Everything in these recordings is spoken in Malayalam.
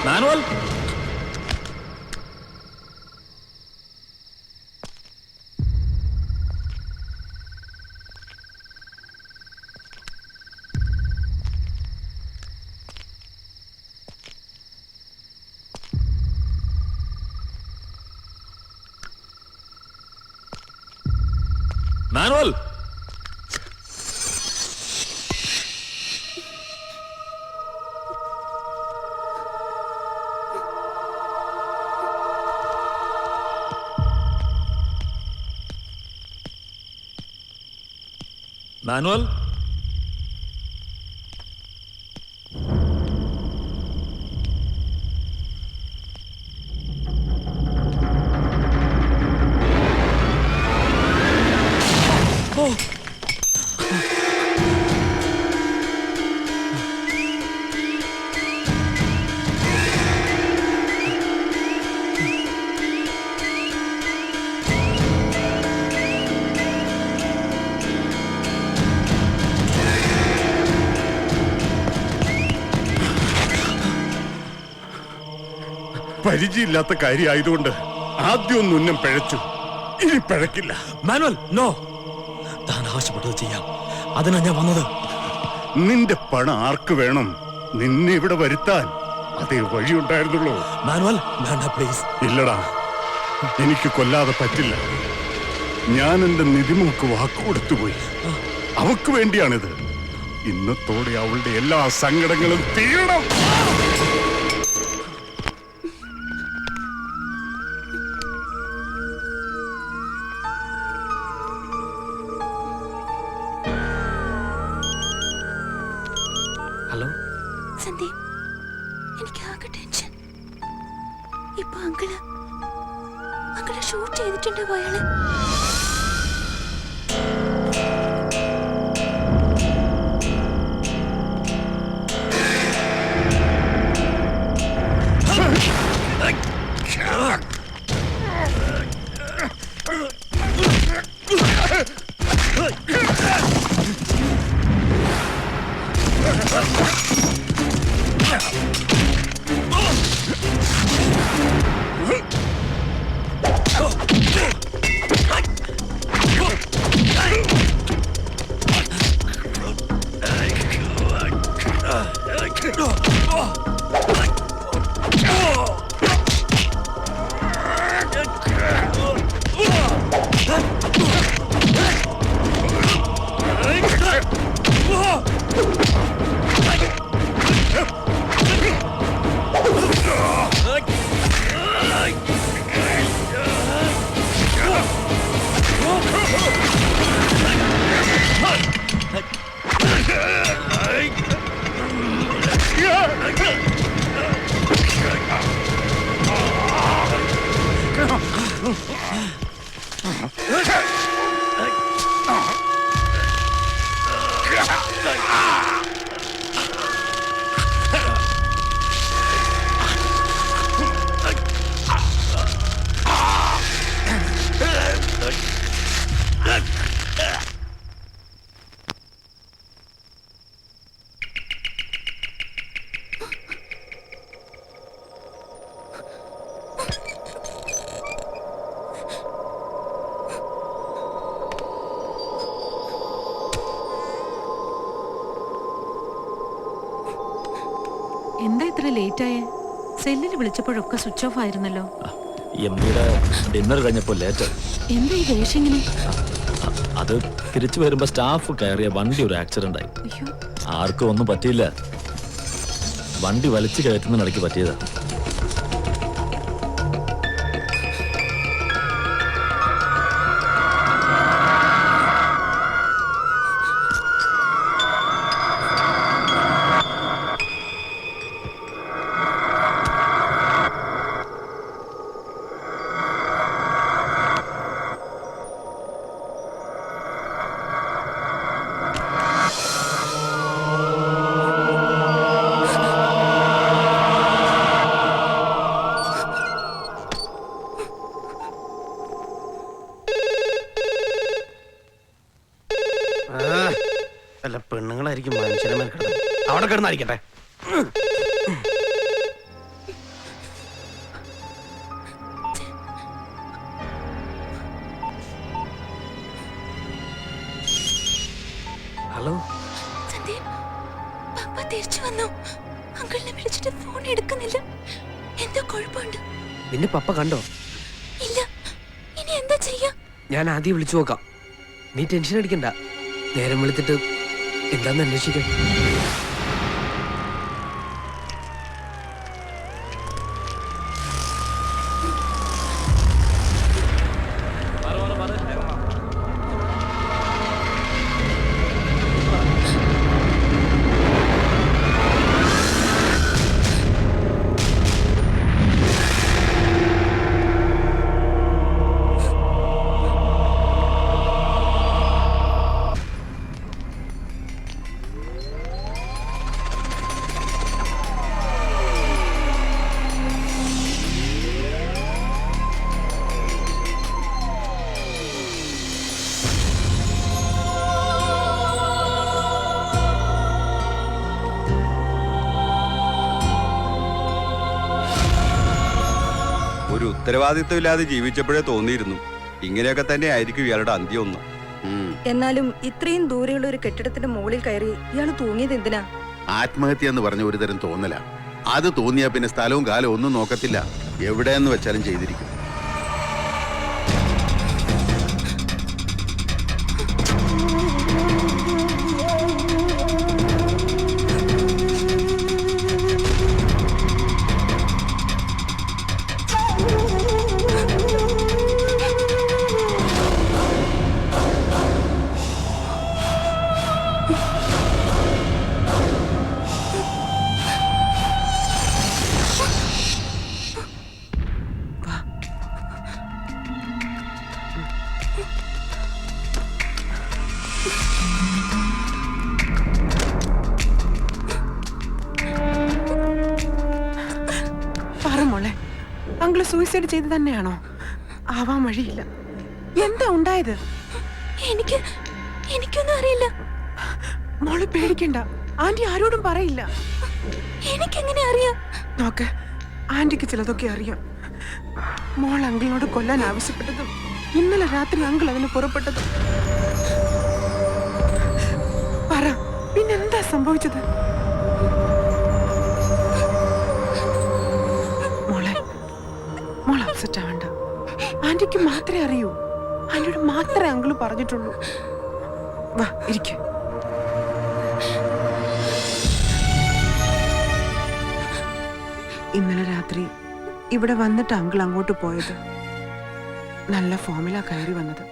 മാനുവൽ മാനുവൽ മാനുവൽ പരിചയമില്ലാത്ത കാര്യമായതുകൊണ്ട് ആദ്യം ഒന്ന് ഉന്നം പിഴച്ചു, ഇനി പിഴക്കില്ല. മാനുവൽ നോ, താൻ ആവശ്യപ്പെട്ടത് ചെയ്യാം. അതിനാ ഞാൻ വന്നത്. നിന്റെ പണം ആർക്ക് വേണം? നിന്നെ ഇവിടെ വരുത്താൻ അതേ വഴിയുണ്ടായിരുന്നുള്ളൂ. മാനുവൽ വേണ്ട പ്ലീസ്. ഇല്ലടാ, എനിക്ക് കൊല്ലാതെ പറ്റില്ല. ഞാൻ എന്റെ നിധിമുക്ക് വാക്കുകൊടുത്തുപോയി. അവക്ക് വേണ്ടിയാണിത്. ഇന്നത്തോടെ അവളുടെ എല്ലാ സങ്കടങ്ങളും തീരണം. ഹലോ സന്ദീപ്, എനിക്ക് ആകെ ടെൻഷൻ. ഇപ്പൊ അങ്കിള് ഷൂട്ട് ചെയ്തിട്ടുണ്ടാവും അയാള്. എന്താ ഇത്ര ലേറ്റ് ആയേ? സെല്ലിൽ വിളിച്ചപ്പോഴൊക്കെ സ്വിച്ച് ഓഫ് ആയിരുന്നല്ലോ. ഡിന്നർ കഴിഞ്ഞപ്പോ ലേറ്റ്. എന്താ ഈ ദേഷ്യം ഇങ്ങനെ? അത് തിരിച്ചു വരുമ്പോ സ്റ്റാഫ് കയറിയ വണ്ടി ഒരു ആക്സിഡന്റ് ആയി. ആർക്കും ഒന്നും പറ്റിയില്ല. വണ്ടി വലിച്ചു കയറ്റുന്നതിനിടയ്ക്ക് പറ്റിയതാ. അല്ല, പെണ്ണുങ്ങളായിരിക്കും മനുഷ്യനെ മേൽ കിടന്നത്. അവിടെ കിടന്നായിരിക്കട്ടെ. ഹലോ സന്ദീപ്, പപ്പ തിരിച്ചു വന്നു. അങ്കിളിനെ വിളിച്ചിട്ട് ഫോൺ എടുക്കുന്നില്ല. എന്തോ കുഴപ്പമുണ്ട്. നിന്റെ പപ്പ കണ്ടോ? ഇല്ല. ഇനി എന്താ ചെയ്യാ? ഞാൻ ആദ്യം വിളിച്ചു നോക്കാം. നീ ടെൻഷൻ അടിക്കണ്ട. നേരം വിളിച്ചിട്ട് എന്താന്ന് അന്വേഷിക്കാം. ഒരു ഉത്തരവാദിത്വമില്ലാതെ ജീവിച്ചപ്പോഴേ തോന്നിയിരുന്നു ഇങ്ങനെയൊക്കെ തന്നെ ആയിരിക്കും ഇയാളുടെ അന്ത്യം ഒന്ന്. എന്നാലും ഇത്രയും ദൂരെയുള്ള ഒരു കെട്ടിടത്തിന്റെ മുകളിൽ കയറി ഇയാൾ തൂങ്ങിയത് എന്തിനാ? ആത്മഹത്യ എന്ന് പറഞ്ഞ ഒരു തരം തോന്നല. അത് തോന്നിയാ പിന്നെ സ്ഥലവും കാലവും ഒന്നും നോക്കത്തില്ല. എവിടെയെന്ന് വെച്ചാലും ചെയ്തിരിക്കും. മോളെ, അങ്കിള് സൂയിസൈഡ് ചെയ്ത് തന്നെയാണോ? ആവാൻ വഴിയില്ല. എന്താ ഉണ്ടായത്? എനിക്കൊന്നും അറിയില്ല. മോള് പേടിക്കണ്ട. ആന്റി ആരോടും പറയില്ല. എനിക്കെങ്ങനെ അറിയാം? നോക്ക്, ആന്റിക്ക് ചിലതൊക്കെ അറിയാം. മോൾ അങ്കിളിനോട് കൊല്ലാൻ ആവശ്യപ്പെട്ടതും ഇന്നലെ രാത്രി അങ്കിൾ അതിന് പുറപ്പെട്ടതും. പറ, പിന്നെന്താ സംഭവിച്ചത്? മോൾ അപ്സെറ്റ് ആവണ്ട. ആന്റിക്ക് മാത്രമേ അറിയൂ. ആന്റിയോട് മാത്രമേ അങ്കിള് പറഞ്ഞിട്ടുള്ളൂ. വാ, ഇരിക്ക. ഇന്നലെ രാത്രി ഇവിടെ വന്നിട്ട് അങ്കിൾ അങ്ങോട്ട് പോയത്. നല്ല ഫോമിലാ കയറി വന്നത്.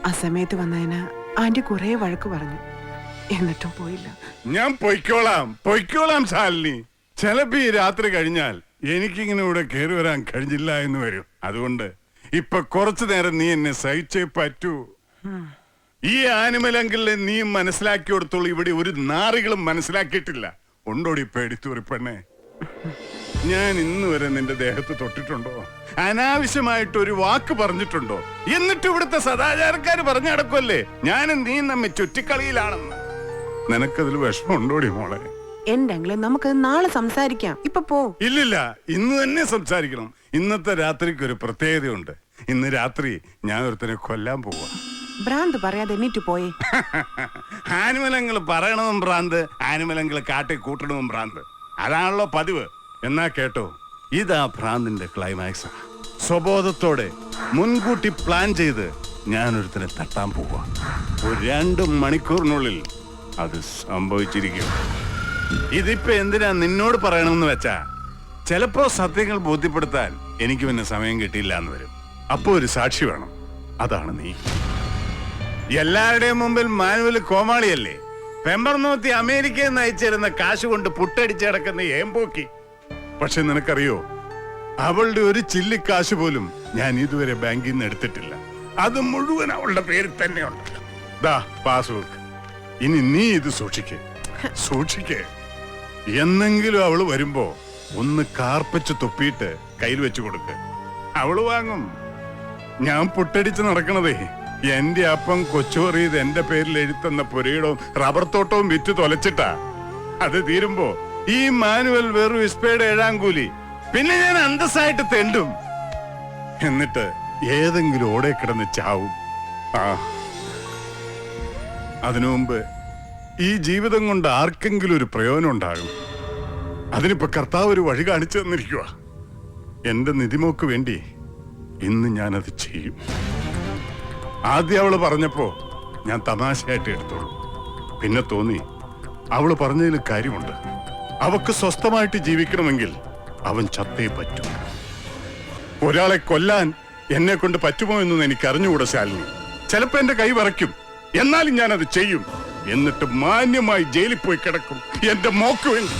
ആ സമയത്ത് വന്നതിന് ആന്റി കുറെ വഴക്ക് പറഞ്ഞു. എന്നിട്ടും പോയില്ല. ഞാൻ പൊയ്ക്കോളാം ശാലിനി. ചിലപ്പോ ഈ രാത്രി കഴിഞ്ഞാൽ എനിക്കിങ്ങനെ ഇവിടെ കയറി വരാൻ കഴിഞ്ഞില്ല എന്ന് വരും. അതുകൊണ്ട് ഇപ്പൊ കുറച്ചു നേരം നീ എന്നെ സഹിച്ചേ പറ്റൂ. ഈ ആനിമലെങ്കിലെ നീ മനസ്സിലാക്കി കൊടുത്തോളൂ. ഇവിടെ ഒരു നാറികളും മനസ്സിലാക്കിയിട്ടില്ല. ഉണ്ടോടി പേടിത്തൂറി പെണ്ണെ? ഞാൻ ഇന്ന് വരെ നിന്റെ ദേഹത്ത് തൊട്ടിട്ടുണ്ടോ? അനാവശ്യമായിട്ട് ഒരു വാക്ക് പറഞ്ഞിട്ടുണ്ടോ? എന്നിട്ട് ഇവിടുത്തെ സദാചാരക്കാര് പറഞ്ഞു നടക്കുമല്ലേ ഞാനും നീ നമ്മെ ചുറ്റിക്കളിയിലാണെന്ന്. നിനക്കതിൽ വിഷമം ഉണ്ടോടി മോളെ? എന്റെ അങ്കിളെ, നമുക്കത് നാളെ സംസാരിക്കാം. ഇപ്പൊ പോ. ഇല്ലില്ല, ഇന്ന് തന്നെ സംസാരിക്കണം. ഇന്നത്തെ രാത്രിക്ക് ഒരു പ്രത്യേകതയുണ്ട്. ഇന്ന് രാത്രി ഞാൻ ഒരുത്തനെ കൊല്ലാൻ പോവാ. ഭ്രാന്ത് പറയാതെ എണ്ണീറ്റ് പോയേ. ആനിമലങ്ങൾ പറയണതും ഭ്രാന്ത്, ആനിമലങ്ങൾ കാട്ടി കൂട്ടണതും ഭ്രാന്ത്. അതാണല്ലോ പതിവ്. എന്നാ കേട്ടോ, ഇതാ ഭ്രാന്തിന്റെ ക്ലൈമാക്സ്. സ്വബോധത്തോടെ മുൻകൂട്ടി പ്ലാൻ ചെയ്ത് ഞാനൊരുത്തനെ തട്ടാൻ പോവാ. ഒരു 2 മണിക്കൂറിനുള്ളിൽ അത് സംഭവിച്ചിരിക്കും. ഇതിപ്പോ എന്തിനാ നിന്നോട് പറയണമെന്ന് വെച്ചാ, ചിലപ്പോ സത്യങ്ങൾ ബോധ്യപ്പെടുത്താൻ എനിക്ക് പിന്നെ സമയം കിട്ടിയില്ല എന്ന് വരും. അപ്പോ ഒരു സാക്ഷി വേണം. അതാണ് നീ. എല്ലാവരുടെയും മുമ്പിൽ മാനുവൽ കോമാളിയല്ലേ? പെമ്പർനോത്തി അമേരിക്കയിൽ നിന്ന് അയച്ചിരുന്ന കാശ് കൊണ്ട് പുട്ടടിച്ച് കിടക്കുന്ന ഏമ്പോക്കി. പക്ഷെ നിനക്കറിയോ, അവളുടെ ഒരു ചില്ലിക്കാശ് പോലും ഞാൻ ഇതുവരെ ബാങ്കിൽ നിന്ന് എടുത്തിട്ടില്ല. അത് മുഴുവൻ അവളുടെ പേരിൽ തന്നെയുണ്ട്. ദാ പാസ്ബുക്ക്. ഇനി നീ ഇത് സൂക്ഷിക്കേ. എന്നെങ്കിലും അവള് വരുമ്പോ ഒന്ന് കാർപ്പിച്ച് തൊപ്പിയിട്ട് കയ്യിൽ വെച്ചു കൊടുക്ക്. അവള് വാങ്ങും. ഞാൻ പുട്ടടിച്ച് നടക്കണതേ എന്റെ അപ്പം കൊച്ചുപറിയത് എന്റെ പേരിൽ എഴുത്തുന്ന പുരയിടവും റബ്ബർ തോട്ടവും വിറ്റ് തൊലച്ചിട്ടാ. അത് തീരുമ്പോ ഈ മാനുവൽ വെറും ഇസ്പയുടെ 7-ാം കൂലി. പിന്നെ ഞാൻ അന്തസ്സായിട്ട് തെണ്ടും. എന്നിട്ട് ഏതെങ്കിലും ഓടെ കിടന്ന് ചാവും. അതിനു മുമ്പ് ഈ ജീവിതം കൊണ്ട് ആർക്കെങ്കിലും ഒരു പ്രയോജനം ഉണ്ടാകും. അതിനിപ്പോ കർത്താവ് ഒരു വഴി കാണിച്ചു തന്നിരിക്കുക. എന്റെ നിധിമോക്ക് വേണ്ടി ഇന്ന് ഞാനത് ചെയ്യും. ആദ്യം അവള് പറഞ്ഞപ്പോ ഞാൻ തമാശയായിട്ട് എടുത്തോളൂ. പിന്നെ തോന്നി അവള് പറഞ്ഞതിൽ കാര്യമുണ്ട്. അവക്ക് സ്വസ്ഥമായിട്ട് ജീവിക്കണമെങ്കിൽ അവൻ ചത്തേ പറ്റൂ. ഒരാളെ കൊല്ലാൻ എന്നെ കൊണ്ട് പറ്റുമോ എന്നൊന്നും എനിക്ക് അറിഞ്ഞുകൂടാ ശാലിനി. ചിലപ്പോ എന്റെ കൈ വിറയ്ക്കും, എന്നാലും ഞാനത് ചെയ്യും. എന്നിട്ട് മാന്യമായി ജയിലിൽ പോയി കിടക്കും എന്റെ മോക്ക് വേണ്ടി.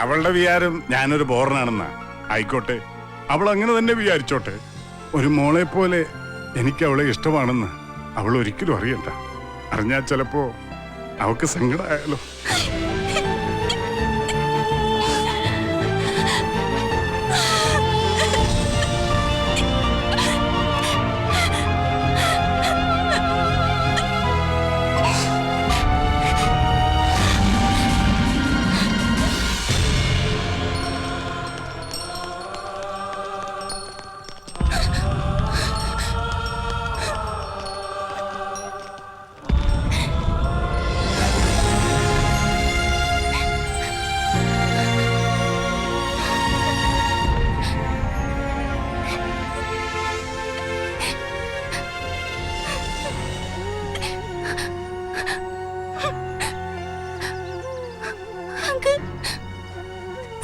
അവളുടെ വിചാരം ഞാനൊരു ബോറനാണെന്നാ. ആയിക്കോട്ടെ, അവൾ അങ്ങനെ തന്നെ വിചാരിച്ചോട്ടെ. ഒരു മോളെ പോലെ എനിക്ക് അവളെ ഇഷ്ടമാണെന്ന് അവൾ ഒരിക്കലും അറിയണ്ട. അറിഞ്ഞാൽ ചിലപ്പോ അവക്ക് സങ്കടമായാലോ.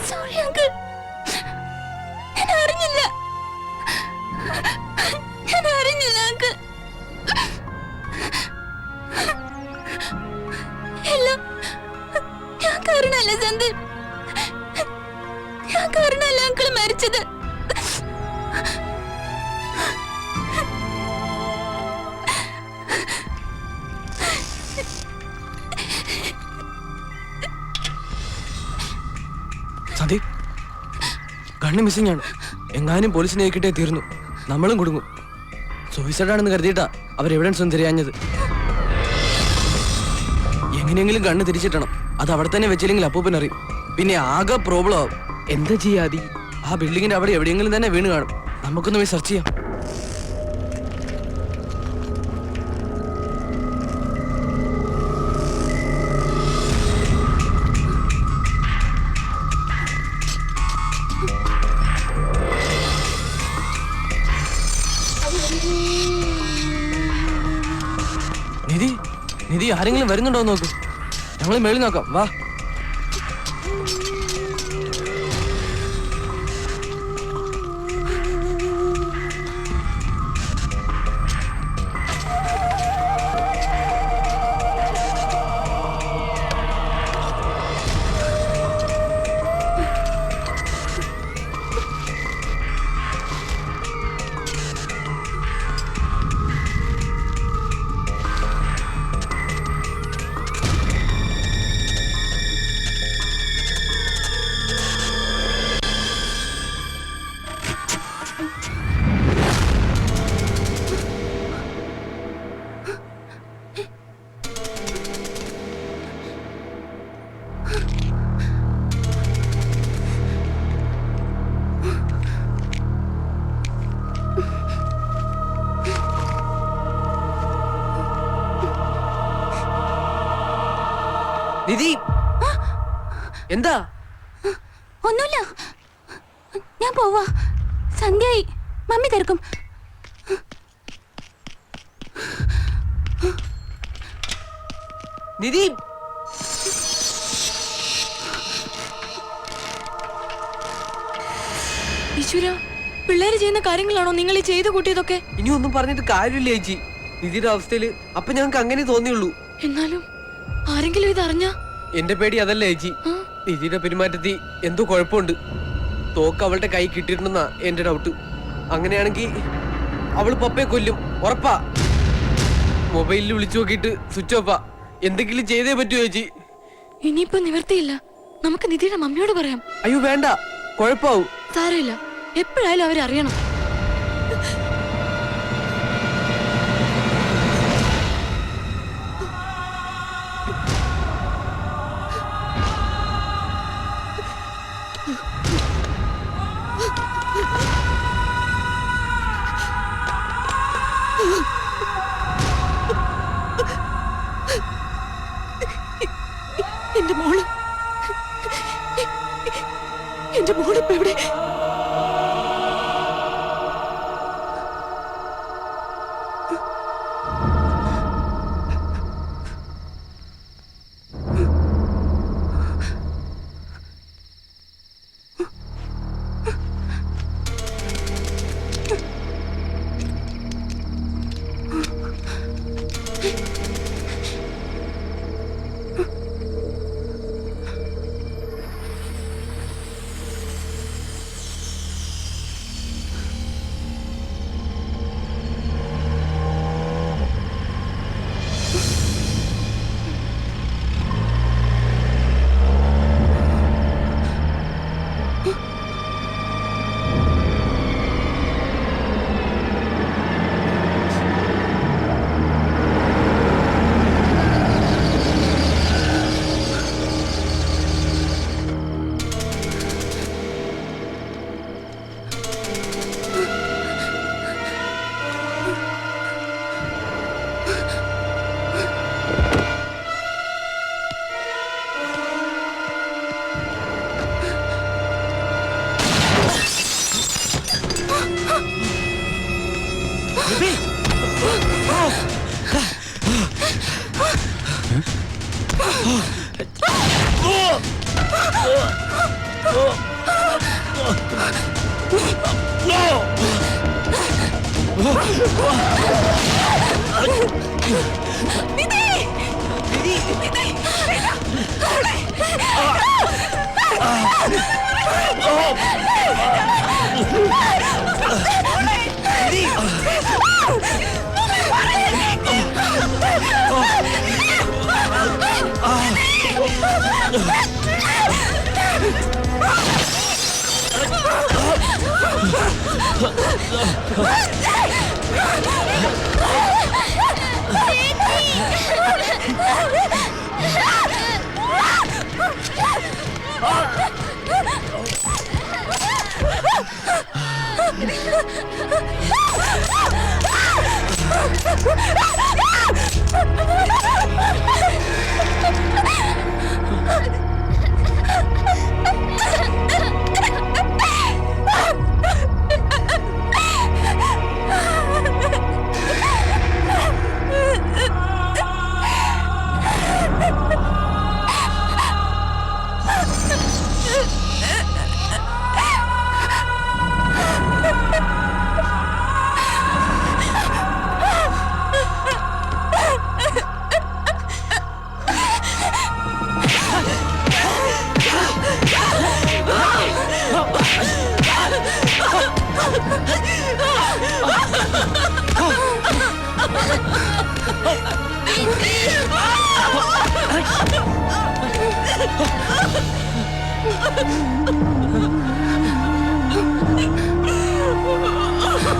സോറി അങ്കിൾ, ഞാൻ അറിഞ്ഞില്ല അങ്കിൾ. എല്ലാം ഞാൻ കാരണല്ല സന്ദീപ്, ഞാൻ കാരണല്ല അങ്കിൾ മരിച്ചത്. സന്ദീപ്, കണ്ണ് മിസ്സിംഗ് ആണ്. എങ്ങാനും പോലീസിനെ ഏക്കിട്ടേ തീർന്നു, നമ്മളും കുടുങ്ങും. സൂയിസൈഡാണെന്ന് കരുതിയിട്ടാ അവർ എവിഡൻസ് ഒന്നും തിരിയാഞ്ഞത്. എങ്ങനെയെങ്കിലും കണ്ണ് തിരിച്ചിട്ടണം. അത് അവിടെ തന്നെ വെച്ചില്ലെങ്കിൽ അപ്പൂപ്പൻ അറിയും. പിന്നെ ആകെ പ്രോബ്ലം ആവും. എന്താ ചെയ്യാതി? ആ ബിൽഡിങ്ങിന്റെ അവിടെ എവിടെയെങ്കിലും തന്നെ വീണ് കാണും. നമുക്കൊന്ന് പോയി സെർച്ച് ചെയ്യാം. നിധി, നിധി ആരെങ്കിലും വരുന്നുണ്ടോ നോക്ക്. ഞങ്ങൾ മേളിൽ നോക്കാം, വാ. നിധി, എന്താ? ഒന്നുമില്ല, ഞാൻ പോവാ. സന്ധ്യയായി, മമ്മി തിരക്കും. നിധി, ഈശ്വര, പിള്ളേര് ചെയ്യുന്ന കാര്യങ്ങളാണോ നിങ്ങൾ ഈ ചെയ്തു കൂട്ടിയതൊക്കെ? ഇനി ഒന്നും പറഞ്ഞിട്ട് കാര്യമില്ല ചേച്ചി. നിധിയുടെ അവസ്ഥയില് അപ്പൊ ഞങ്ങൾക്ക് അങ്ങനെ തോന്നിയുള്ളൂ. എന്നാലും ആരെങ്കിലും ഇത് അറിഞ്ഞാ? എന്റെ പേടി അതല്ല ചേച്ചി. നിധിയുടെ പെരുമാറ്റത്തിൽ എന്തോ കുഴപ്പമുണ്ട്. തോക്ക് അവളുടെ കൈ കിട്ടിയിട്ടുണ്ടെന്നാ എന്റെ ഡൗട്ട്. അങ്ങനെയാണെങ്കിൽ അവള് പപ്പയെ കൊല്ലും, ഉറപ്പാ. മൊബൈലിൽ വിളിച്ചു നോക്കിയിട്ട് സ്വിച്ച് ഓഫാ. എന്തെങ്കിലും ചെയ്തേ പറ്റൂ ചേച്ചി. ഇനിയിപ്പോ നിവർത്തിയില്ല, നമുക്ക് നിധിയുടെ മമ്മിയോട് പറയാം. അയ്യോ വേണ്ട, കുഴപ്പാവും. സാരമില്ല, എപ്പോഴായാലും അവരറിയണം. എന്റെ മോള് എന്റെ മോളിപ്പോ എവിടെ?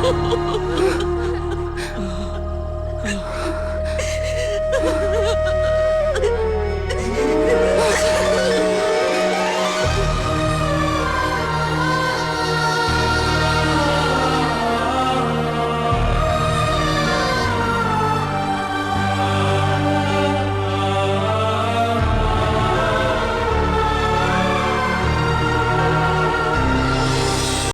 Oh